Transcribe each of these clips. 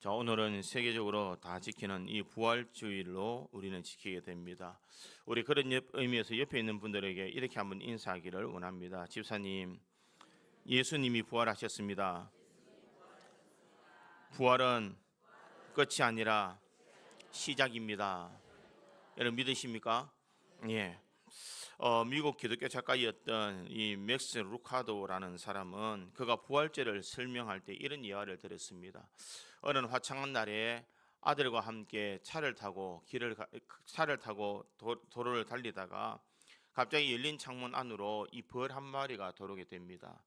자, 오늘은 세계적으로 다 지키는 이 부활주일로 우리는 지키게 됩니다. 우리 그런 의미에서 옆에 있는 분들에게 이렇게 한번 인사하기를 원합니다. 집사님, 예수님이 부활하셨습니다. 부활은 끝이 아니라 시작입니다. 여러분 믿으십니까? 예. 미국 기독교 작가였던 이 맥스 루카도라는 사람은 그가 부활절을 설명할 때 이런 예화를 들었습니다. 어느 화창한 날에 아들과 함께 차를 타고 도로를 달리다가 갑자기 열린 창문 안으로 이 벌 한 마리가 들어오게 됩니다.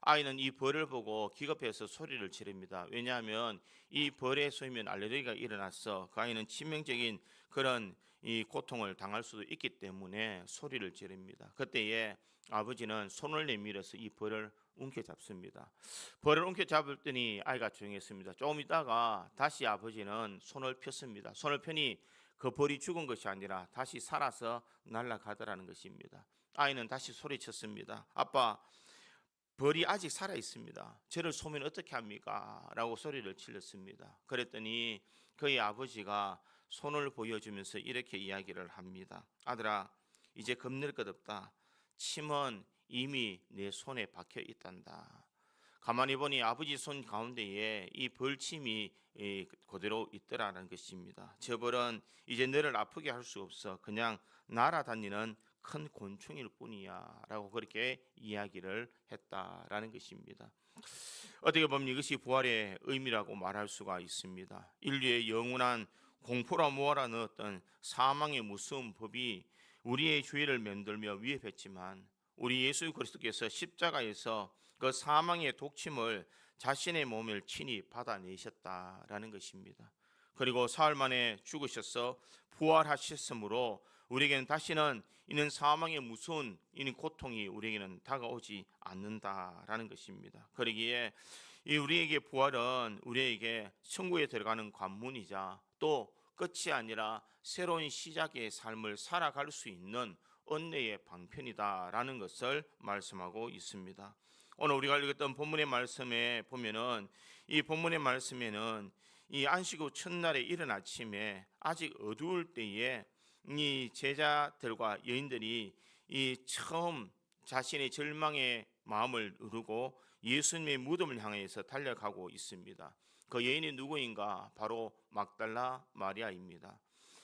아이는 이 벌을 보고 기겁해서 소리를 지릅니다. 왜냐하면 이 벌에 쏘이면 알레르기가 일어나서 그 아이는 치명적인 그런 이 고통을 당할 수도 있기 때문에 소리를 지릅니다. 그때에 아버지는 손을 내밀어서 이 벌을 움켜잡습니다. 벌을 움켜잡았더니 아이가 조용했습니다. 조금 있다가 다시 아버지는 손을 폈습니다. 손을 펴니 그 벌이 죽은 것이 아니라 다시 살아서 날아가더라는 것입니다. 아이는 다시 소리쳤습니다. 아빠, 벌이 아직 살아 있습니다. 저를 쏘면 어떻게 합니까? 라고 소리를 질렀습니다. 그랬더니 그의 아버지가 손을 보여주면서 이렇게 이야기를 합니다. 아들아, 이제 겁낼 것 없다. 침은 이미 내 손에 박혀 있단다. 가만히 보니 아버지 손 가운데에 이 벌침이 그대로 있더라는 것입니다. 저 벌은 이제 너를 아프게 할 수 없어. 그냥 날아다니는 큰 곤충일 뿐이야 라고 그렇게 이야기를 했다라는 것입니다. 어떻게 보면 이것이 부활의 의미라고 말할 수가 있습니다. 인류의 영원한 공포라 모아라 넣었던 사망의 무서운 법이 우리의 주의를 맴돌며 위협했지만 우리 예수 그리스도께서 십자가에서 그 사망의 독침을 자신의 몸을 친히 받아내셨다라는 것입니다. 그리고 사흘 만에 죽으셔서 부활하셨으므로 우리에게는 다시는 이는 사망의 무서운 이는 고통이 우리에게는 다가오지 않는다라는 것입니다. 그러기에 이 우리에게 부활은 우리에게 천국에 들어가는 관문이자 또 끝이 아니라 새로운 시작의 삶을 살아갈 수 있는 은혜의 방편이다라는 것을 말씀하고 있습니다. 오늘 우리가 읽었던 본문의 말씀에 보면은 이 본문의 말씀에는 이 안식 후 첫날의 이른 아침에 아직 어두울 때에 이 제자들과 여인들이 이 처음 자신의 절망의 마음을 누르고 예수님의 무덤을 향해서 달려가고 있습니다. 그 여인이 누구인가? 바로 막달라 마리아입니다.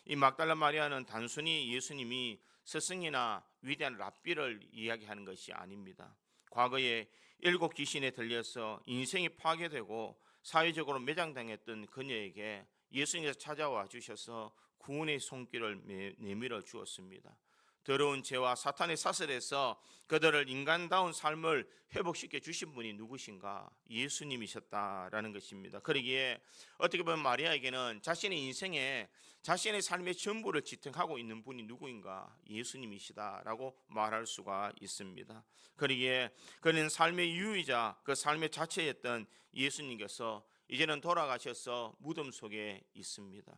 이 막달라 마리아는 단순히 예수님이 스승이나 위대한 랍비를 이야기하는 것이 아닙니다. 과거에 7 귀신에 들려서 인생이 파괴되고 사회적으로 매장당했던 그녀에게 예수님께서 찾아와 주셔서 구원의 손길을 내밀어 주었습니다. 더러운 죄와 사탄의 사슬에서 그들을 인간다운 삶을 회복시켜 주신 분이 누구신가? 예수님이셨다라는 것입니다. 그러기에 어떻게 보면 마리아에게는 자신의 인생에 자신의 삶의 전부를 지탱하고 있는 분이 누구인가? 예수님이시다라고 말할 수가 있습니다. 그러기에 그는 삶의 이유이자 그 삶의 자체였던 예수님께서 이제는 돌아가셔서 무덤 속에 있습니다.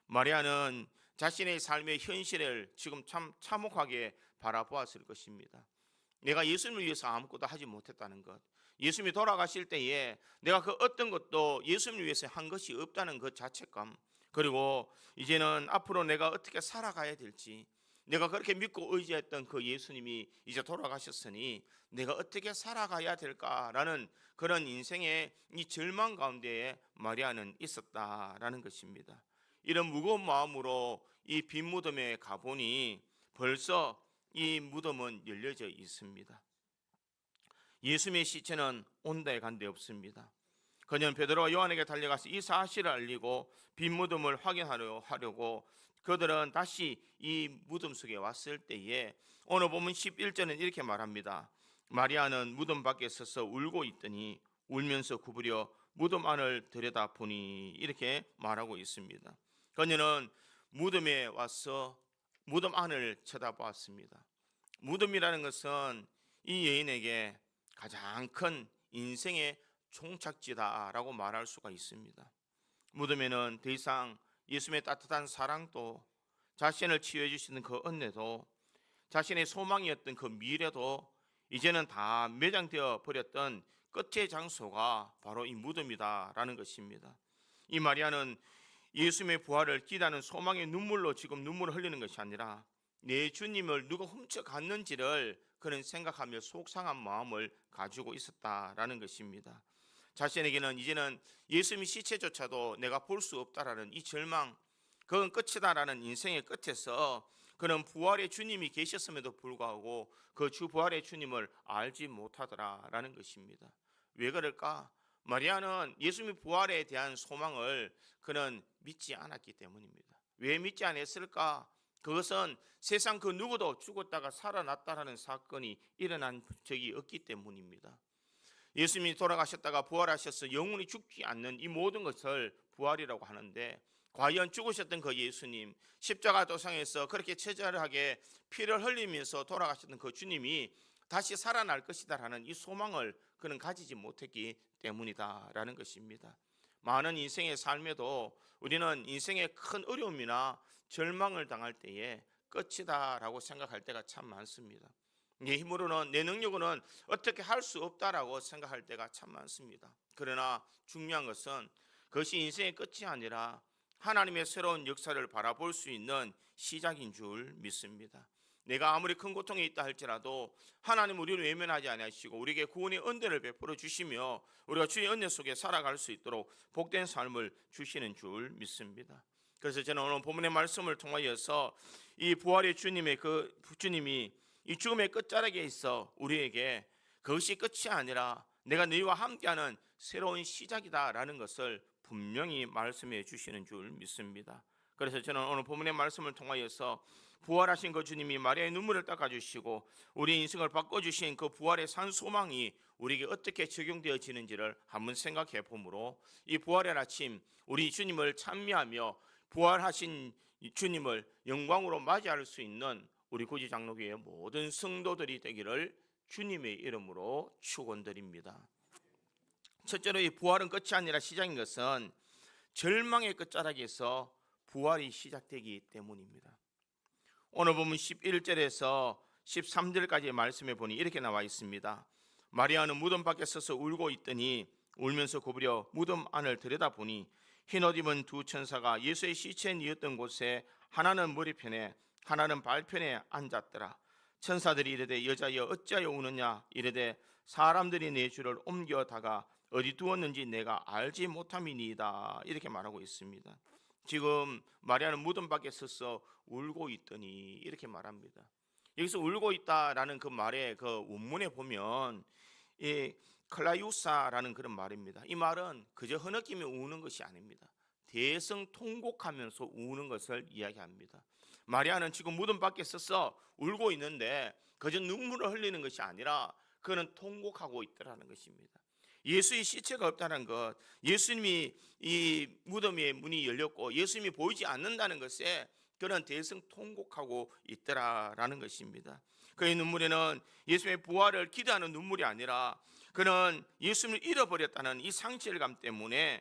마리아는 자신의 삶의 현실을 지금 참 참혹하게 바라보았을 것입니다. 내가 예수님을 위해서 아무것도 하지 못했다는 것, 예수님이 돌아가실 때에 내가 그 어떤 것도 예수님을 위해서 한 것이 없다는 그 자책감, 그리고 이제는 앞으로 내가 어떻게 살아가야 될지, 내가 그렇게 믿고 의지했던 그 예수님이 이제 돌아가셨으니 내가 어떻게 살아가야 될까라는 그런 인생의 이 절망 가운데에 마리아는 있었다라는 것입니다. 이런 무거운 마음으로 이 빈 무덤에 가보니 벌써 이 무덤은 열려져 있습니다. 예수님의 시체는 온데에 간데 없습니다. 그녀는 베드로와 요한에게 달려가서 이 사실을 알리고 빈 무덤을 확인하려고 그들은 다시 이 무덤 속에 왔을 때에 오늘 보면 11절은 이렇게 말합니다. 마리아는 무덤 밖에 서서 울고 있더니 울면서 구부려 무덤 안을 들여다보니 이렇게 말하고 있습니다. 그녀는 무덤에 와서 무덤 안을 쳐다보았습니다. 무덤이라는 것은 이 여인에게 가장 큰 인생의 종착지다라고 말할 수가 있습니다. 무덤에는 더 이상 예수님의 따뜻한 사랑도 자신을 치유해 주시는 그 은혜도 자신의 소망이었던 그 미래도 이제는 다 매장되어 버렸던 끝의 장소가 바로 이 무덤이다라는 것입니다. 이 마리아는 예수님의 부활을 기다는 소망의 눈물로 지금 눈물을 흘리는 것이 아니라 내 주님을 누가 훔쳐갔는지를 그는 생각하며 속상한 마음을 가지고 있었다라는 것입니다. 자신에게는 이제는 예수님의 시체조차도 내가 볼 수 없다라는 이 절망, 그건 끝이다라는 인생의 끝에서 그는 부활의 주님이 계셨음에도 불구하고 그 주 부활의 주님을 알지 못하더라라는 것입니다. 왜 그럴까? 마리아는 예수님의 부활에 대한 소망을 그는 믿지 않았기 때문입니다. 왜 믿지 않았을까? 그것은 세상 그 누구도 죽었다가 살아났다라는 사건이 일어난 적이 없기 때문입니다. 예수님이 돌아가셨다가 부활하셔서 영원히 죽지 않는 이 모든 것을 부활이라고 하는데, 과연 죽으셨던 그 예수님, 십자가 도상에서 그렇게 처절하게 피를 흘리면서 돌아가셨던 그 주님이 다시 살아날 것이다라는 이 소망을 그는 가지지 못했기 때문이다라는 것입니다. 많은 인생의 삶에도 우리는 인생의 큰 어려움이나 절망을 당할 때에 끝이다라고 생각할 때가 참 많습니다. 내 힘으로는, 내 능력으로는 어떻게 할 수 없다라고 생각할 때가 참 많습니다. 그러나 중요한 것은 그것이 인생의 끝이 아니라 하나님의 새로운 역사를 바라볼 수 있는 시작인 줄 믿습니다. 내가 아무리 큰 고통에 있다 할지라도 하나님 우리를 외면하지 아니하시고 우리에게 구원의 은혜를 베풀어 주시며 우리가 주의 은혜 속에 살아갈 수 있도록 복된 삶을 주시는 줄 믿습니다. 그래서 저는 오늘 본문의 말씀을 통하여서 이 부활의 주님의 주님이 이 죽음의 끝자락에 있어 우리에게 그것이 끝이 아니라 내가 너희와 함께하는 새로운 시작이다라는 것을 분명히 말씀해 주시는 줄 믿습니다. 그래서 저는 오늘 본문의 말씀을 통하여서 부활하신 그 주님이 마리아의 눈물을 닦아주시고 우리 인생을 바꿔주신 그 부활의 산 소망이 우리에게 어떻게 적용되어지는지를 한번 생각해 보므로 이 부활의 아침 우리 주님을 찬미하며 부활하신 주님을 영광으로 맞이할 수 있는 우리 구지장로교회 모든 성도들이 되기를 주님의 이름으로 축원드립니다. 첫째로 이 부활은 끝이 아니라 시작인 것은 절망의 끝자락에서 부활이 시작되기 때문입니다. 오늘 보면 11절에서 13절까지의 말씀에 보니 이렇게 나와 있습니다. 마리아는 무덤 밖에 서서 울고 있더니 울면서 구부려 무덤 안을 들여다보니 흰옷 입은 두 천사가 예수의 시체에 뉘었던 곳에 하나는 머리편에 하나는 발편에 앉았더라. 천사들이 이르되 여자여 어찌하여 우느냐 이르되 사람들이 내 주를 옮겨다가 어디 두었는지 내가 알지 못함이니이다. 이렇게 말하고 있습니다. 지금 마리아는 무덤 밖에 서서 울고 있더니 이렇게 말합니다. 여기서 울고 있다라는 그 말의 그 원문에 보면 이 클라유사라는 그런 말입니다. 이 말은 그저 흐느끼며 우는 것이 아닙니다. 대성통곡하면서 우는 것을 이야기합니다. 마리아는 지금 무덤 밖에 서서 울고 있는데 그저 눈물을 흘리는 것이 아니라 그는 통곡하고 있다는 것입니다. 예수의 시체가 없다는 것, 예수님이 이 무덤의 문이 열렸고 예수님이 보이지 않는다는 것에 그는 대성통곡하고 있더라라는 것입니다. 그의 눈물에는 예수님의 부활을 기대하는 눈물이 아니라 그는 예수님을 잃어버렸다는 이 상실감 때문에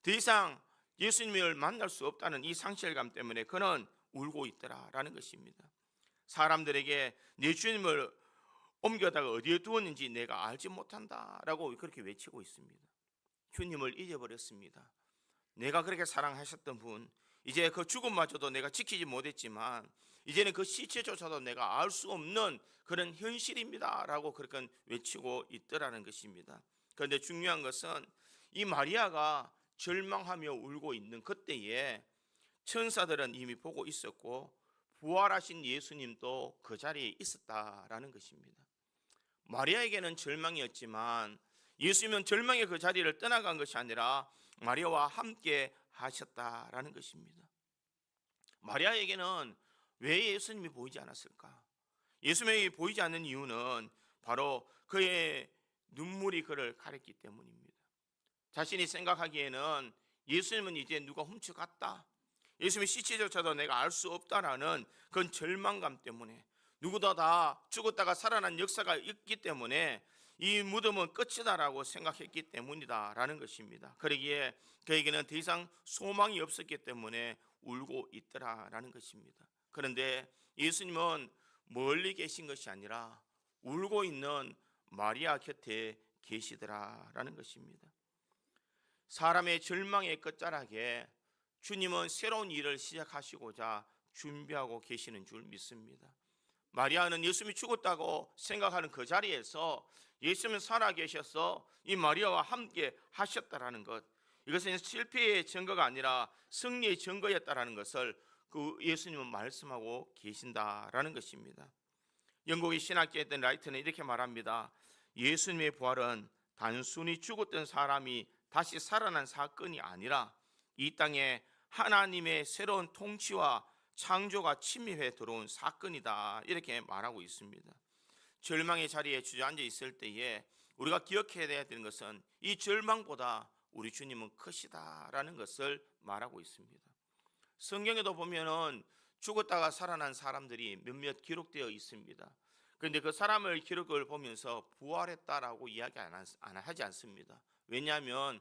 더 이상 예수님을 만날 수 없다는 이 상실감 때문에 그는 울고 있더라라는 것입니다. 사람들에게 내 주님을 옮겨다가 어디에 두었는지 내가 알지 못한다라고 그렇게 외치고 있습니다. 주님을 잊어버렸습니다. 내가 그렇게 사랑하셨던 분, 이제 그 죽음마저도 내가 지키지 못했지만 이제는 그 시체조차도 내가 알 수 없는 그런 현실입니다 라고 그렇게 외치고 있더라는 것입니다. 그런데 중요한 것은 이 마리아가 절망하며 울고 있는 그때에 천사들은 이미 보고 있었고 부활하신 예수님도 그 자리에 있었다라는 것입니다. 마리아에게는 절망이었지만 예수님은 절망의 그 자리를 떠나간 것이 아니라 마리아와 함께 하셨다라는 것입니다. 마리아에게는 왜 예수님이 보이지 않았을까? 예수님이 보이지 않는 이유는 바로 그의 눈물이 그를 가렸기 때문입니다. 자신이 생각하기에는 예수님은 이제 누가 훔쳐갔다, 예수님의 시체조차도 내가 알 수 없다라는 그런 절망감 때문에 누구도 다 죽었다가 살아난 역사가 있기 때문에 이 무덤은 끝이다라고 생각했기 때문이다라는 것입니다. 그러기에 그에게는 더 이상 소망이 없었기 때문에 울고 있더라라는 것입니다. 그런데 예수님은 멀리 계신 것이 아니라 울고 있는 마리아 곁에 계시더라라는 것입니다. 사람의 절망의 끝자락에 주님은 새로운 일을 시작하시고자 준비하고 계시는 줄 믿습니다. 마리아는 예수님이 죽었다고 생각하는 그 자리에서 예수님은 살아계셔서 이 마리아와 함께 하셨다라는 것, 이것은 실패의 증거가 아니라 승리의 증거였다라는 것을 그 예수님은 말씀하고 계신다라는 것입니다. 영국의 신학자였던 라이트는 이렇게 말합니다. 예수님의 부활은 단순히 죽었던 사람이 다시 살아난 사건이 아니라 이 땅에 하나님의 새로운 통치와 창조가 침입해 들어온 사건이다, 이렇게 말하고 있습니다. 절망의 자리에 주저앉아 있을 때에 우리가 기억해야 되는 것은 이 절망보다 우리 주님은 크시다라는 것을 말하고 있습니다. 성경에도 보면은 죽었다가 살아난 사람들이 몇몇 기록되어 있습니다. 그런데 그 사람의 기록을 보면서 부활했다라고 이야기 하지 않습니다. 왜냐하면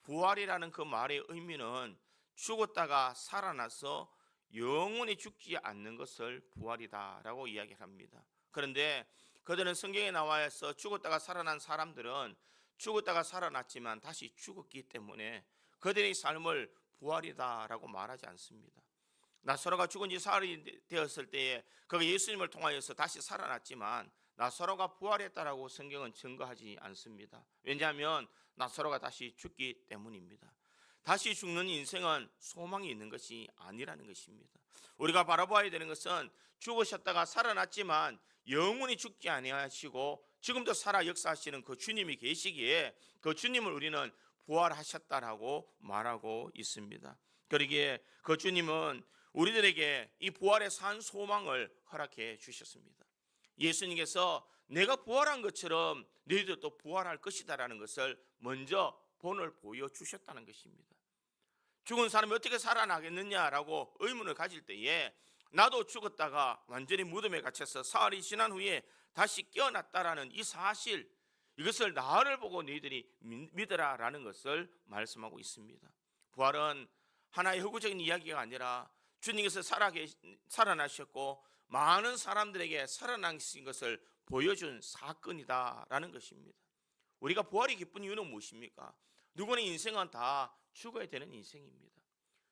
부활이라는 그 말의 의미는 죽었다가 살아나서 영원히 죽지 않는 것을 부활이다라고 이야기합니다. 그런데 그들은 성경에 나와 있어 죽었다가 살아난 사람들은 죽었다가 살아났지만 다시 죽었기 때문에 그들의 삶을 부활이다라고 말하지 않습니다. 나사로가 죽은 지 사흘이 되었을 때에 그가 예수님을 통하여서 다시 살아났지만 나사로가 부활했다라고 성경은 증거하지 않습니다. 왜냐하면 나사로가 다시 죽기 때문입니다. 다시 죽는 인생은 소망이 있는 것이 아니라는 것입니다. 우리가 바라봐야 되는 것은 죽으셨다가 살아났지만 영원히 죽지 아니하시고 지금도 살아 역사하시는 그 주님이 계시기에 그 주님을 우리는 부활하셨다라고 말하고 있습니다. 그러기에 그 주님은 우리들에게 이 부활의 산 소망을 허락해 주셨습니다. 예수님께서 내가 부활한 것처럼 너희들도 부활할 것이다라는 것을 먼저 본을 보여주셨다는 것입니다. 죽은 사람이 어떻게 살아나겠느냐라고 의문을 가질 때에 나도 죽었다가 완전히 무덤에 갇혀서 사흘이 지난 후에 다시 깨어났다라는 이 사실, 이것을 나를 보고 너희들이 믿으라라는 것을 말씀하고 있습니다. 부활은 하나의 허구적인 이야기가 아니라 주님께서 살아나셨고 많은 사람들에게 살아나신 것을 보여준 사건이다라는 것입니다. 우리가 부활이 기쁜 이유는 무엇입니까? 누구나 인생은 다 죽어야 되는 인생입니다.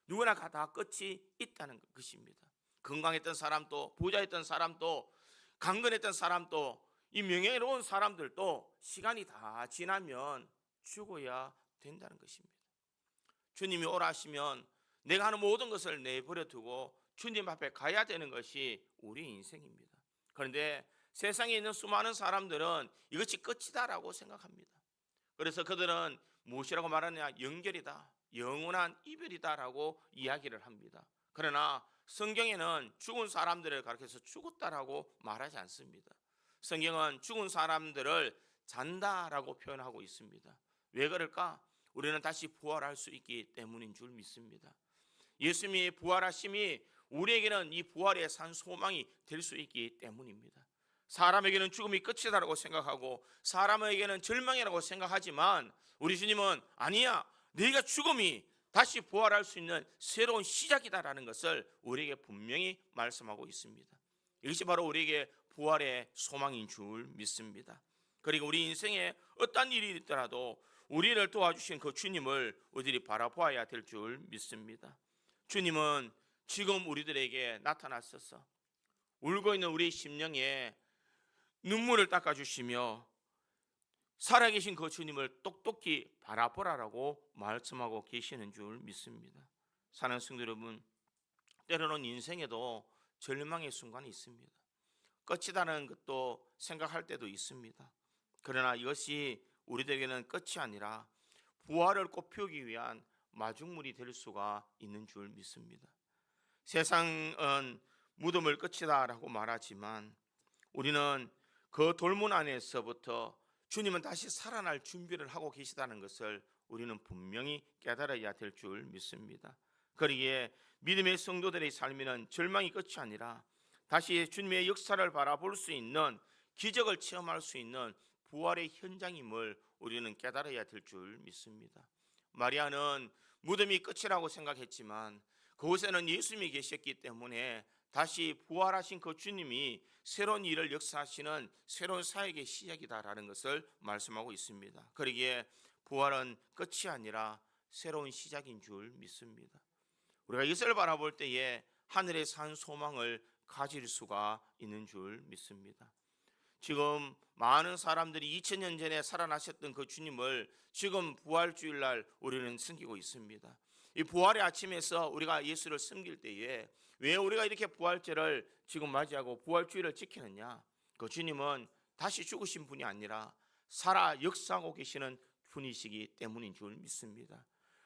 누구나 다 끝이 있다는 것입니다. 건강했던 사람도, 부자였던 사람도, 강건했던 사람도, 이 명예로운 사람들도 시간이 다 지나면 죽어야 된다는 것입니다. 주님이 오라 하시면 내가 하는 모든 것을 내버려 두고 주님 앞에 가야 되는 것이 우리 인생입니다. 그런데 세상에 있는 수많은 사람들은 이것이 끝이다라고 생각합니다. 그래서 그들은 무엇이라고 말하느냐? 연결이다, 영원한 이별이다라고 이야기를 합니다. 그러나 성경에는 죽은 사람들을 가리켜서 죽었다라고 말하지 않습니다. 성경은 죽은 사람들을 잔다라고 표현하고 있습니다. 왜 그럴까? 우리는 다시 부활할 수 있기 때문인 줄 믿습니다. 예수님의 부활하심이 우리에게는 이 부활의 산 소망이 될 수 있기 때문입니다. 사람에게는 죽음이 끝이다라고 생각하고 사람에게는 절망이라고 생각하지만 우리 주님은 아니야, 네가 죽음이 다시 부활할 수 있는 새로운 시작이다라는 것을 우리에게 분명히 말씀하고 있습니다. 이것이 바로 우리에게 부활의 소망인 줄 믿습니다. 그리고 우리 인생에 어떤 일이 있더라도 우리를 도와주신 그 주님을 우리들이 바라보아야 될 줄 믿습니다. 주님은 지금 우리들에게 나타나셔서 울고 있는 우리 심령에 눈물을 닦아주시며 살아계신 그 주님을 똑똑히 바라보라라고 말씀하고 계시는 줄 믿습니다. 사랑하는 성도 여러분, 때로는 인생에도 절망의 순간이 있습니다. 끝이라는 것도 생각할 때도 있습니다. 그러나 이것이 우리들에게는 끝이 아니라 부활을 꽃피우기 위한 마중물이 될 수가 있는 줄 믿습니다. 세상은 무덤을 끝이다라고 말하지만 우리는 그 돌문 안에서부터 주님은 다시 살아날 준비를 하고 계시다는 것을 우리는 분명히 깨달아야 될 줄 믿습니다. 그러기에 믿음의 성도들의 삶에는 절망이 끝이 아니라 다시 주님의 역사를 바라볼 수 있는, 기적을 체험할 수 있는 부활의 현장임을 우리는 깨달아야 될 줄 믿습니다. 마리아는 무덤이 끝이라고 생각했지만 그곳에는 예수님이 계셨기 때문에 다시 부활하신 그 주님이 새로운 일을 역사하시는 새로운 사역의 시작이다라는 것을 말씀하고 있습니다. 그러기에 부활은 끝이 아니라 새로운 시작인 줄 믿습니다. 우리가 이것을 바라볼 때에 하늘에 산 소망을 가질 수가 있는 줄 믿습니다. 지금 많은 사람들이 2000년 전에 살아나셨던 그 주님을 지금 부활주일날 우리는 섬기고 있습니다. 이 부활의 아침에서 우리가 예수를 섬길 때에 왜 우리가 이렇게 부활절을 지금 맞이하고 부활주일을 지키느냐? 그 주님은 다시 죽으신 분이 아니라 살아 역사하고 계시는 분이시기 때문인 줄 믿습니다.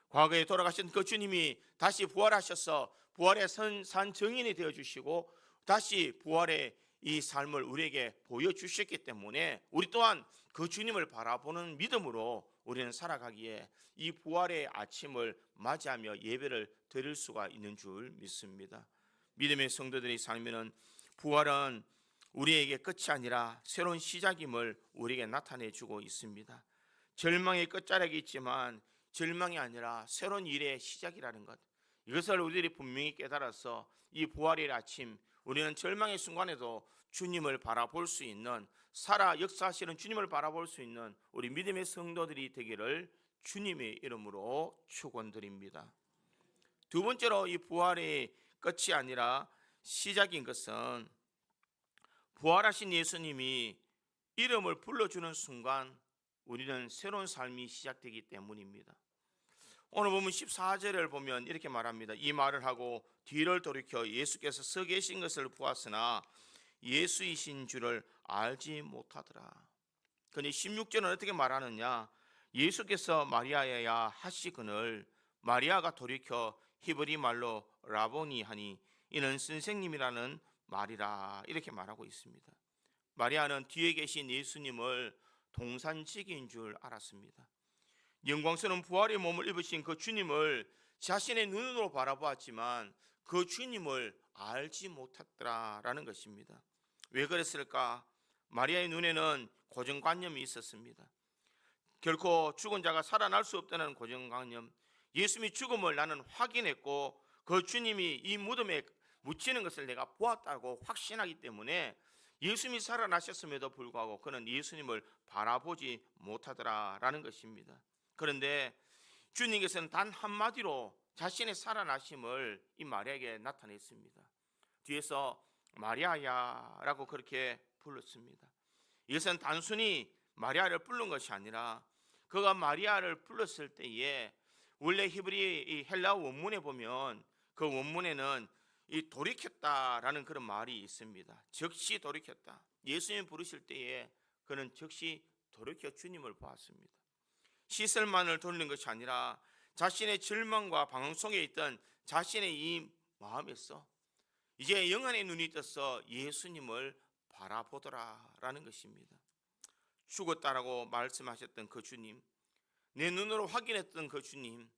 과거에 돌아가신 그 주님이 다시 부활하셔서 부활의 산 증인이 되어주시고 다시 부활의 이 삶을 우리에게 보여주셨기 때문에 우리 또한 그 주님을 바라보는 믿음으로 우리는 살아가기에 이 부활의 아침을 맞이하며 예배를 드릴 수가 있는 줄 믿습니다. 믿음의 성도들의 삶에는 부활은 우리에게 끝이 아니라 새로운 시작임을 우리에게 나타내 주고 있습니다. 절망의 끝자락이 있지만 절망이 아니라 새로운 일의 시작이라는 것, 이것을 우리들이 분명히 깨달아서 이 부활의 아침 우리는 절망의 순간에도 주님을 바라볼 수 있는, 살아 역사하시는 주님을 바라볼 수 있는 우리 믿음의 성도들이 되기를 주님의 이름으로 축원드립니다. 두 번째로 이 부활의 끝이 아니라 시작인 것은 부활하신 예수님이 이름을 불러주는 순간 우리는 새로운 삶이 시작되기 때문입니다. 오늘 보면 14절을 보면 이렇게 말합니다. 이 말을 하고 뒤를 돌이켜 예수께서 서 계신 것을 보았으나 예수이신 줄을 알지 못하더라. 그런데 16절은 어떻게 말하느냐? 예수께서 마리아야 하시거늘 마리아가 돌이켜 히브리 말로 라보니 하니 이는 선생님이라는 말이라, 이렇게 말하고 있습니다. 마리아는 뒤에 계신 예수님을 동산지기인 줄 알았습니다. 영광스러운 부활의 몸을 입으신 그 주님을 자신의 눈으로 바라보았지만 그 주님을 알지 못했더라라는 것입니다. 왜 그랬을까? 마리아의 눈에는 고정관념이 있었습니다. 결코 죽은 자가 살아날 수 없다는 고정관념, 예수님이 죽음을 나는 확인했고 그 주님이 이 무덤에 묻히는 것을 내가 보았다고 확신하기 때문에 예수님이 살아나셨음에도 불구하고 그는 예수님을 바라보지 못하더라라는 것입니다. 그런데 주님께서는 단 한마디로 자신의 살아나심을 이 마리아에게 나타냈습니다. 뒤에서 마리아야 라고 그렇게 불렀습니다. 이것은 단순히 마리아를 부른 것이 아니라 그가 마리아를 불렀을 때에 원래 히브리 이 헬라어 원문에 보면 그 원문에는 이 돌이켰다라는 그런 말이 있습니다. 즉시 돌이켰다. 예수님 부르실 때에 그는 즉시 돌이켜 주님을 보았습니다. 시설만을 돌린 것이 아니라 자신의 절망과 방황 속에 있던 자신의 이 마음에서 이제 영안의 눈이 떠서 예수님을 바라보더라라는 것입니다. 죽었다라고 말씀하셨던 그 주님, 내 눈으로 확인했던 그 주님,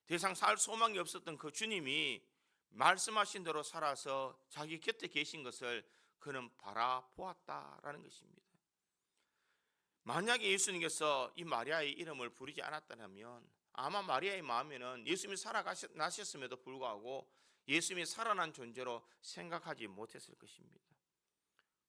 더 이상 살 소망이 없었던 그 주님이 말씀하신 대로 살아서 자기 곁에 계신 것을 그는 바라보았다라는 것입니다. 만약에 예수님께서 이 마리아의 이름을 부르지 않았다면 아마 마리아의 마음에는 예수님이 살아나셨음에도 불구하고 예수님이 살아난 존재로 생각하지 못했을 것입니다.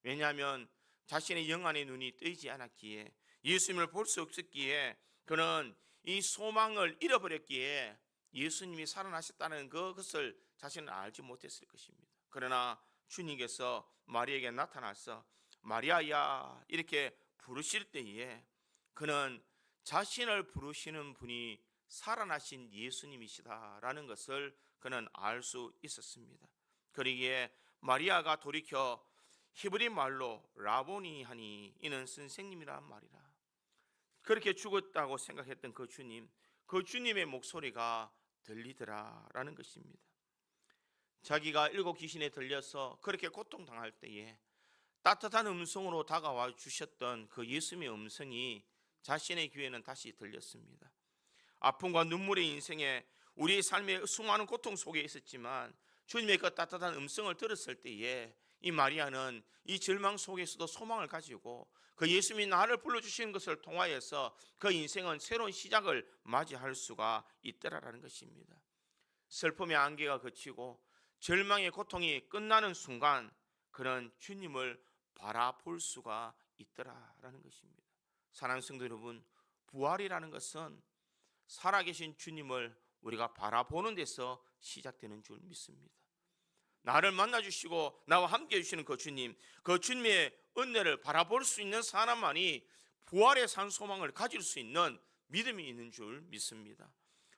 왜냐하면 자신의 영안의 눈이 뜨이지 않았기에, 예수님을 볼 수 없었기에 그는 이 소망을 잃어버렸기에 예수님이 살아나셨다는 그것을 자신은 알지 못했을 것입니다. 그러나 주님께서 마리아에게 나타나서 마리아야 이렇게 부르실 때에 그는 자신을 부르시는 분이 살아나신 예수님이시다라는 것을 그는 알 수 있었습니다. 그러기에 마리아가 돌이켜 히브리 말로 라보니 하니 이는 선생님이란 말이라. 그렇게 죽었다고 생각했던 그 주님, 그 주님의 목소리가 들리더라라는 것입니다. 자기가 일곱 귀신에 들려서 그렇게 고통당할 때에 따뜻한 음성으로 다가와 주셨던 그 예수님의 음성이 자신의 귀에는 다시 들렸습니다. 아픔과 눈물의 인생에 우리의 삶의 수많은 고통 속에 있었지만 주님의 그 따뜻한 음성을 들었을 때에 이 마리아는 이 절망 속에서도 소망을 가지고 그 예수님이 나를 불러주시는 것을 통하여서 그 인생은 새로운 시작을 맞이할 수가 있더라라는 것입니다. 슬픔의 안개가 그치고 절망의 고통이 끝나는 순간 그는 주님을 바라볼 수가 있더라라는 것입니다. 사랑하는 성도 여러분, 부활이라는 것은 살아계신 주님을 우리가 바라보는 데서 시작되는 줄 믿습니다. 나를 만나주시고 나와 함께 해주시는 그 주님의 은혜를 바라볼 수 있는 사람만이 부활의 산 소망을 가질 수 있는 믿음이 있는 줄 믿습니다.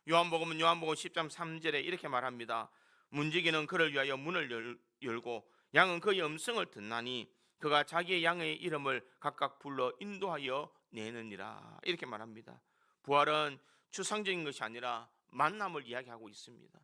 요한복음 10장 3절에 이렇게 말합니다. 문지기는 그를 위하여 문을 열고 양은 그의 음성을 듣나니 그가 자기의 양의 이름을 각각 불러 인도하여 내느니라. 이렇게 말합니다. 부활은 추상적인 것이 아니라 만남을 이야기하고 있습니다.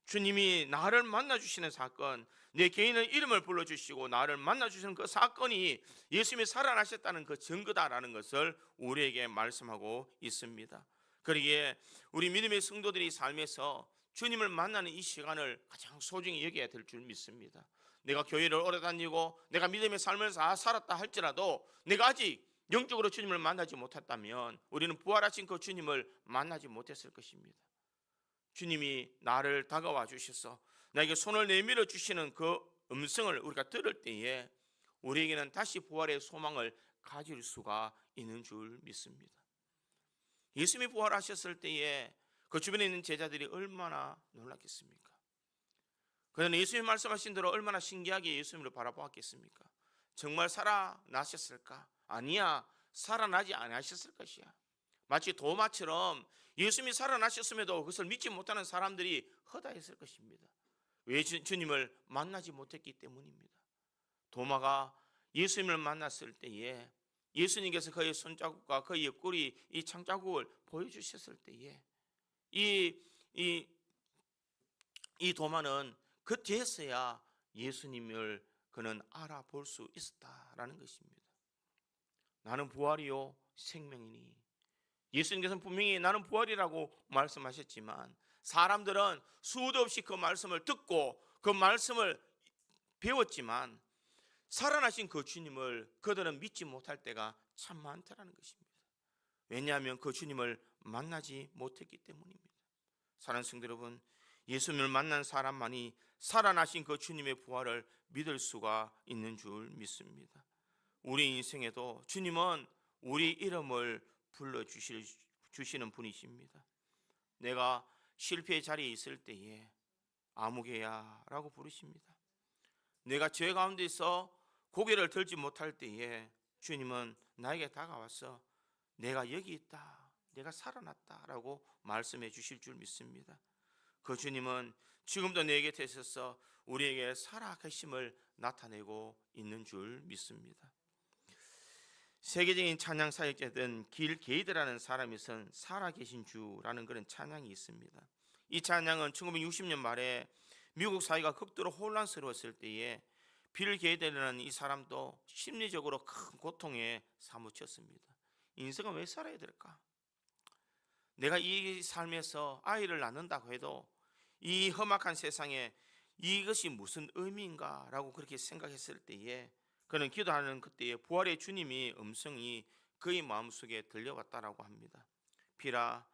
주님이 나를 만나주시는 사건, 내 개인의 이름을 불러주시고 나를 만나주시는 그 사건이 예수님이 살아나셨다는 그 증거다라는 것을 우리에게 말씀하고 있습니다. 그러기에 우리 믿음의 성도들이 삶에서 주님을 만나는 이 시간을 가장 소중히 여겨야 될 줄 믿습니다. 내가 교회를 오래 다니고 내가 믿음의 삶을 다 살았다 할지라도 내가 아직 영적으로 주님을 만나지 못했다면 우리는 부활하신 그 주님을 만나지 못했을 것입니다. 주님이 나를 다가와 주셔서 나에게 손을 내밀어 주시는 그 음성을 우리가 들을 때에 우리에게는 다시 부활의 소망을 가질 수가 있는 줄 믿습니다. 예수님이 부활하셨을 때에 그 주변에 있는 제자들이 얼마나 놀랐겠습니까? 그는 예수님이 말씀하신 대로 얼마나 신기하게 예수님을 바라보았겠습니까? 정말 살아나셨을까? 아니야, 살아나지 않으셨을 것이야. 마치 도마처럼 예수님이 살아나셨음에도 그것을 믿지 못하는 사람들이 허다했을 것입니다. 왜? 주님을 만나지 못했기 때문입니다. 도마가 예수님을 만났을 때에 예수님께서 그의 손자국과 그의 옆구리 이 창자국을 보여주셨을 때에 이 도마는 그때서야 예수님을 그는 알아볼 수 있었다라는 것입니다. 나는 부활이요 생명이니. 예수님께서는 분명히 나는 부활이라고 말씀하셨지만 사람들은 수도 없이 그 말씀을 듣고 그 말씀을 배웠지만 살아나신 그 주님을 그들은 믿지 못할 때가 참 많다라는 것입니다. 왜냐하면 그 주님을 만나지 못했기 때문입니다. 사랑하는 성도 여러분, 예수님을 만난 사람만이 살아나신 그 주님의 부활을 믿을 수가 있는 줄 믿습니다. 우리 인생에도 주님은 우리 이름을 불러주시는 분이십니다. 내가 실패의 자리에 있을 때에 아무개야 라고 부르십니다. 내가 죄 가운데서 고개를 들지 못할 때에 주님은 나에게 다가와서 내가 여기 있다, 내가 살아났다 라고 말씀해 주실 줄 믿습니다. 그 주님은 지금도 내 곁에 있어서 우리에게 살아계심을 나타내고 있는 줄 믿습니다. 세계적인 찬양 사역자든 길 게이드라는 사람이 쓴 살아계신 주라는 그런 찬양이 있습니다. 이 찬양은 1960년 말에 미국 사회가 극도로 혼란스러웠을 때에 빌 게이드라는 이 사람도 심리적으로 큰 고통에 사무쳤습니다. 인생은 왜 살아야 될까? 내가 이 삶에서 아이를 낳는다고 해도 이 험악한 세상에 이것이 무슨 의미인가 라고 그렇게 생각했을 때에 그는 기도하는 그때에 부활의 주님이 음성이 그의 마음속에 들려왔다라고 합니다. 빌아,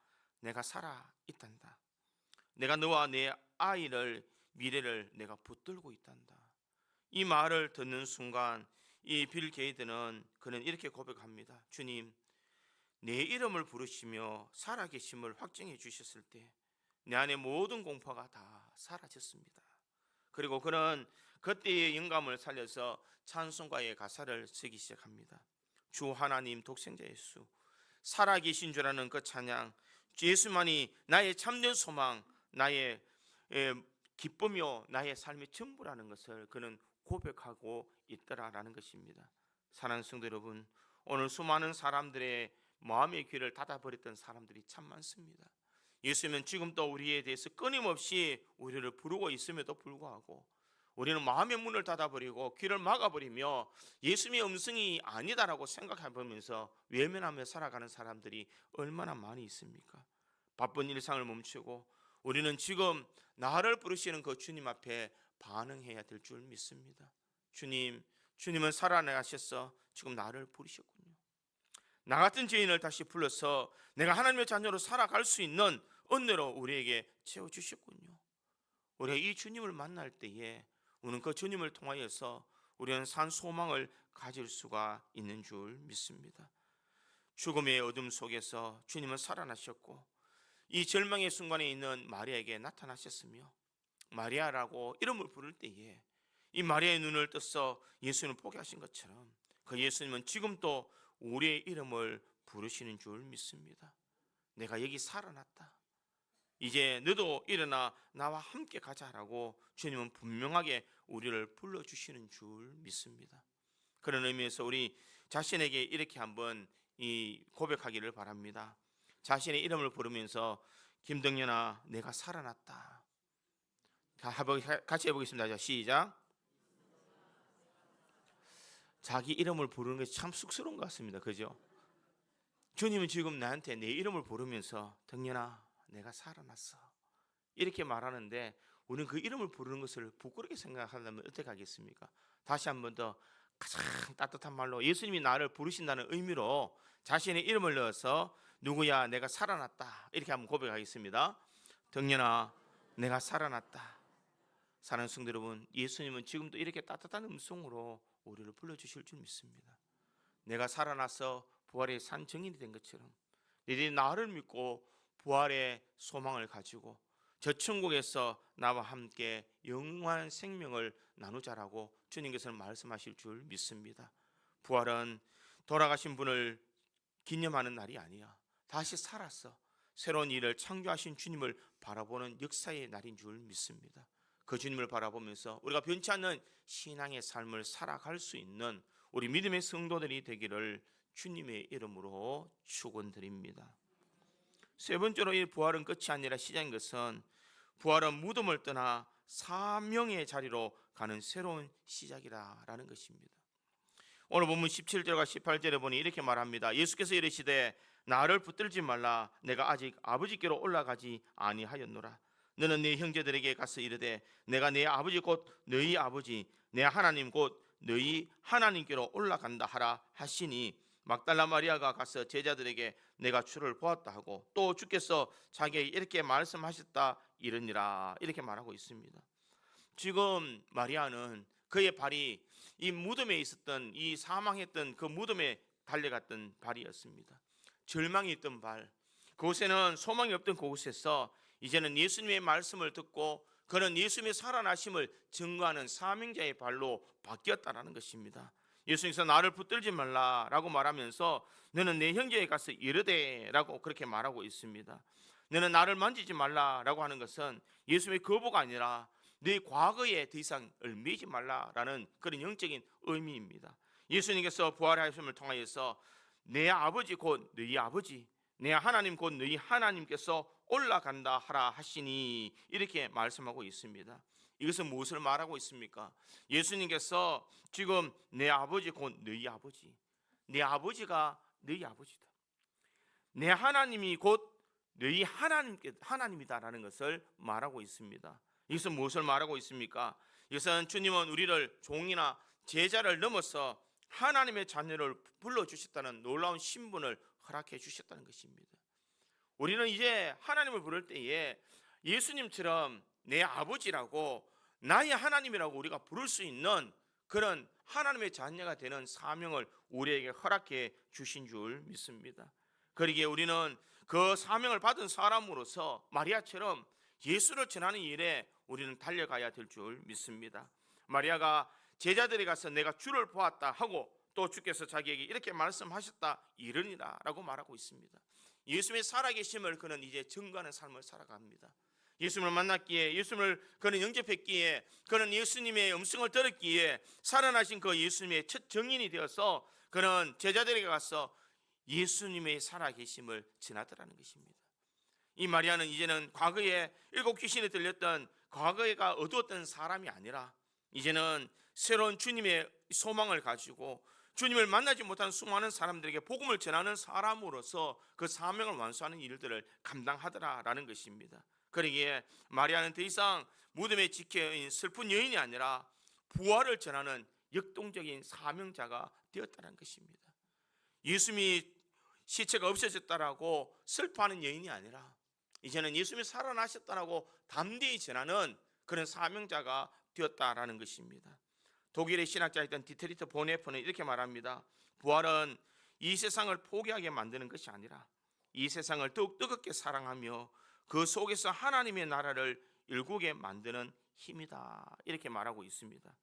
내가 살아 있단다. 내가 너와 내 아이를 미래를 내가 붙들고 있단다. 이 말을 듣는 순간 이 빌 게이드는 그는 이렇게 고백합니다. 주님, 내 이름을 부르시며 살아계심을 확증해 주셨을 때 내 안의 모든 공포가 다 사라졌습니다. 그리고 그는 그때의 영감을 살려서 찬송가의 가사를 쓰기 시작합니다. 주 하나님 독생자 예수, 살아계신 줄 아는 그 찬양, 예수만이 나의 참된 소망, 나의 기쁨이요 나의 삶의 전부라는 것을 그는 고백하고 있더라라는 것입니다. 사랑하는 성도 여러분, 오늘 수많은 사람들의 마음의 귀를 닫아버렸던 사람들이 참 많습니다. 예수님은 지금도 우리에 대해서 끊임없이 우리를 부르고 있음에도 불구하고 우리는 마음의 문을 닫아버리고 귀를 막아버리며 예수님의 음성이 아니다라고 생각해보면서 외면하며 살아가는 사람들이 얼마나 많이 있습니까? 바쁜 일상을 멈추고 우리는 지금 나를 부르시는 그 주님 앞에 반응해야 될 줄 믿습니다. 주님은 살아나셔서 지금 나를 부르셨군요. 나 같은 죄인을 다시 불러서 내가 하나님의 자녀로 살아갈 수 있는 은혜로 우리에게 채워주셨군요. 우리가 이 주님을 만날 때에 우리는 그 주님을 통하여서 우리는 산 소망을 가질 수가 있는 줄 믿습니다. 죽음의 어둠 속에서 주님은 살아나셨고 이 절망의 순간에 있는 마리아에게 나타나셨으며 마리아라고 이름을 부를 때에 이 마리아의 눈을 떠서 예수님을 보게 하신 것처럼 그 예수님은 지금도 우리의 이름을 부르시는 줄 믿습니다. 내가 여기 살아났다. 이제 너도 일어나 나와 함께 가자라고 주님은 분명하게 우리를 불러주시는 줄 믿습니다. 그런 의미에서 우리 자신에게 이렇게 한번 이 고백하기를 바랍니다. 자신의 이름을 부르면서 김동연아 내가 살아났다. 같이 해보겠습니다. 자, 시작. 자기 이름을 부르는 것이 참 쑥스러운 것 같습니다. 그죠? 주님은 지금 나한테 내 이름을 부르면서 동연아 내가 살아났어 이렇게 말하는데 우리는 그 이름을 부르는 것을 부끄럽게 생각하려면 어떻게 하겠습니까? 다시 한 번 더 가장 따뜻한 말로 예수님이 나를 부르신다는 의미로 자신의 이름을 넣어서 누구야 내가 살아났다 이렇게 한번 고백하겠습니다. 동연아 내가 살아났다. 사랑하는 성도 여러분, 예수님은 지금도 이렇게 따뜻한 음성으로 우리를 불러주실 줄 믿습니다. 내가 살아나서 부활의 산 증인이 된 것처럼 너희들이 나를 믿고 부활의 소망을 가지고 저 천국에서 나와 함께 영원한 생명을 나누자라고 주님께서는 말씀하실 줄 믿습니다. 부활은 돌아가신 분을 기념하는 날이 아니야. 다시 살아서 새로운 일을 창조하신 주님을 바라보는 역사의 날인 줄 믿습니다. 그 주님을 바라보면서 우리가 변치 않는 신앙의 삶을 살아갈 수 있는 우리 믿음의 성도들이 되기를 주님의 이름으로 축원드립니다. 세 번째로 이 부활은 끝이 아니라 시작인 것은 부활은 무덤을 떠나 사명의 자리로 가는 새로운 시작이라는 것입니다. 오늘 본문 17절과 18절에 보니 이렇게 말합니다. 예수께서 이르시되 나를 붙들지 말라. 내가 아직 아버지께로 올라가지 아니하였노라. 너는 네 형제들에게 가서 이르되 내가 내 아버지 곧 너희 아버지 내 하나님 곧 너희 하나님께로 올라간다 하라 하시니 막달라 마리아가 가서 제자들에게 내가 주를 보았다 하고 또 주께서 자기에게 이렇게 말씀하셨다 이르니라 이렇게 말하고 있습니다. 지금 마리아는 그의 발이 이 무덤에 있었던 이 사망했던 그 무덤에 달려갔던 발이었습니다. 절망이 있던 발, 그곳에는 소망이 없던 그곳에서 이제는 예수님의 말씀을 듣고 그는 예수님의 살아나심을 증거하는 사명자의 발로 바뀌었다는 것입니다. 예수님께서 나를 붙들지 말라라고 말하면서 너는 내 형제에 가서 이르되라고 그렇게 말하고 있습니다. 너는 나를 만지지 말라라고 하는 것은 예수님의 거부가 아니라 네 과거에 더 이상 얽매이지 말라라는 그런 영적인 의미입니다. 예수님께서 부활하심을 통하여서 내 아버지 곧 너희 아버지 내 하나님 곧 너희 하나님께서 올라간다 하라 하시니 이렇게 말씀하고 있습니다. 이것은 무엇을 말하고 있습니까? 예수님께서 지금 내 아버지 곧 너희 아버지 내 아버지가 너희 아버지다. 내 하나님이 곧 너희 하나님이다라는 것을 말하고 있습니다. 이것은 무엇을 말하고 있습니까? 이것은 주님은 우리를 종이나 제자를 넘어서 하나님의 자녀를 불러주셨다는 놀라운 신분을 허락해 주셨다는 것입니다. 우리는 이제 하나님을 부를 때에 예수님처럼 내 아버지라고 나의 하나님이라고 우리가 부를 수 있는 그런 하나님의 자녀가 되는 사명을 우리에게 허락해 주신 줄 믿습니다. 그러기에 우리는 그 사명을 받은 사람으로서 마리아처럼 예수를 전하는 일에 우리는 달려가야 될 줄 믿습니다. 마리아가 제자들이 가서 내가 주를 보았다 하고 또 주께서 자기에게 이렇게 말씀하셨다 이르니라 라고 말하고 있습니다. 예수님의 살아계심을 그는 이제 증거하는 삶을 살아갑니다. 예수님을 만났기에 예수님을 그는 영접했기에 그는 예수님의 음성을 들었기에 살아나신 그 예수님의 첫 증인이 되어서 그는 제자들에게 가서 예수님의 살아계심을 전하더라는 것입니다. 이 마리아는 이제는 과거에 일곱 귀신이 들렸던 과거에가 어두웠던 사람이 아니라 이제는 새로운 주님의 소망을 가지고 주님을 만나지 못한 수많은 사람들에게 복음을 전하는 사람으로서 그 사명을 완수하는 일들을 감당하더라라는 것입니다. 그러기에 마리아는 더 이상 무덤에 지켜인 슬픈 여인이 아니라 부활을 전하는 역동적인 사명자가 되었다는 것입니다. 예수님이 시체가 없어졌다라고 슬퍼하는 여인이 아니라 이제는 예수님이 살아나셨다라고 담대히 전하는 그런 사명자가 되었다라는 것입니다. 독일의 신학자였던 디트리트 보네프는 이렇게 말합니다. 부활은 이 세상을 포기하게 만드는 것이 아니라 이 세상을 더욱 뜨겁게 사랑하며 그 속에서 하나님의 나라를 일구게 만드는 힘이다. 이렇게 말하고 있습니다.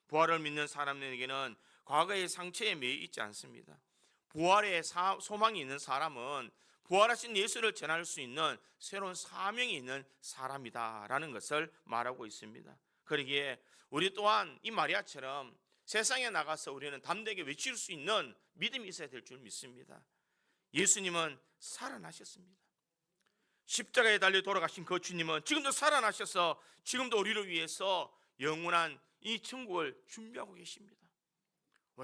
부활을 믿는 사람에게는 과거의 상처에 매여 있지 않습니다. 부활의 소망이 있는 사람은 부활하신 예수를 전할 수 있는 새로운 사명이 있는 사람이다라는 것을 말하고 있습니다. 그러기에 우리 또한 이 마리아처럼 세상에 나가서 우리는 담대하게 외칠 수 있는 믿음이 있어야 될 줄 믿습니다. 예수님은 살아나셨습니다. 십자가에 달려 돌아가신 그 주님은 지금도 살아나셔서 지금도 우리를 위해서 영원한 이 천국을 준비하고 계십니다.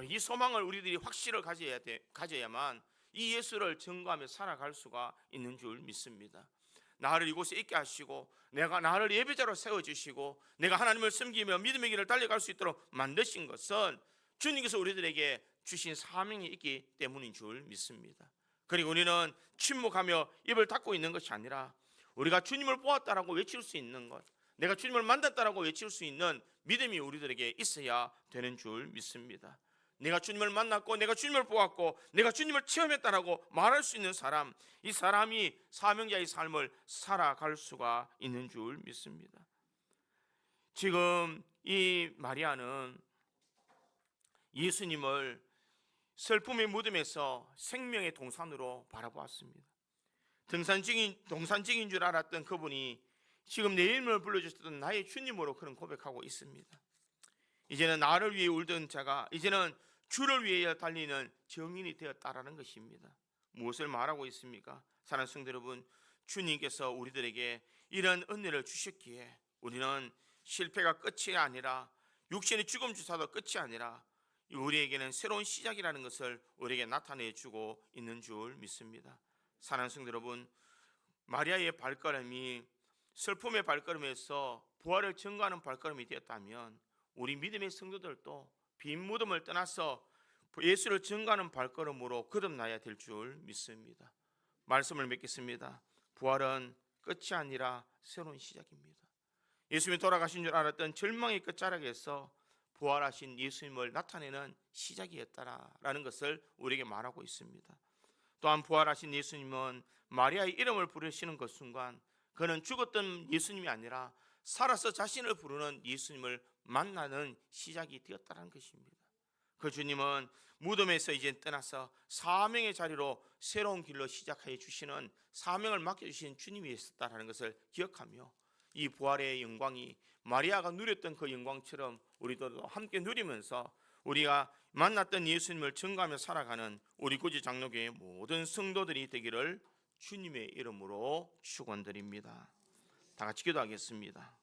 이 소망을 우리들이 확실을 가져야만 이 예수를 증거하며 살아갈 수가 있는 줄 믿습니다. 나를 이곳에 있게 하시고 내가 나를 예배자로 세워주시고 내가 하나님을 섬기며 믿음의 길을 달려갈 수 있도록 만드신 것은 주님께서 우리들에게 주신 사명이 있기 때문인 줄 믿습니다. 그리고 우리는 침묵하며 입을 닫고 있는 것이 아니라 우리가 주님을 보았다라고 외칠 수 있는 것, 내가 주님을 만났다라고 외칠 수 있는 믿음이 우리들에게 있어야 되는 줄 믿습니다. 내가 주님을 만났고 내가 주님을 보았고 내가 주님을 체험했다라고 말할 수 있는 사람, 이 사람이 사명자의 삶을 살아갈 수가 있는 줄 믿습니다. 지금 이 마리아는 예수님을 슬픔의 무덤에서 생명의 동산으로 바라보았습니다. 동산직인 줄 알았던 그분이 지금 내 이름을 불러주셨던 나의 주님으로 그런 고백하고 있습니다. 이제는 나를 위해 울던 자가 이제는 주를 위해 달리는 정인이 되었다라는 것입니다. 무엇을 말하고 있습니까? 사랑하는 성도 여러분, 주님께서 우리들에게 이런 은혜를 주셨기에 우리는 실패가 끝이 아니라 육신의 죽음 주사도 끝이 아니라 우리에게는 새로운 시작이라는 것을 우리에게 나타내주고 있는 줄 믿습니다. 사랑하는 성도 여러분, 마리아의 발걸음이 슬픔의 발걸음에서 부활을 증거하는 발걸음이 되었다면 우리 믿음의 성도들도 빈 무덤을 떠나서 예수를 증거하는 발걸음으로 거듭나야 될 줄 믿습니다. 말씀을 맺겠습니다. 부활은 끝이 아니라 새로운 시작입니다. 예수님이 돌아가신 줄 알았던 절망의 끝자락에서 부활하신 예수님을 나타내는 시작이었다라는 것을 우리에게 말하고 있습니다. 또한 부활하신 예수님은 마리아의 이름을 부르시는 그 순간 그는 죽었던 예수님이 아니라 살아서 자신을 부르는 예수님을 만나는 시작이 되었다는 것입니다. 그 주님은 무덤에서 이제 떠나서 사명의 자리로 새로운 길로 시작해 주시는 사명을 맡겨주신 주님이 있었다는 것을 기억하며 이 부활의 영광이 마리아가 누렸던 그 영광처럼 우리도 함께 누리면서 우리가 만났던 예수님을 증거하며 살아가는 우리 구지 장로교회 모든 성도들이 되기를 주님의 이름으로 축원드립니다. 다 같이 기도하겠습니다.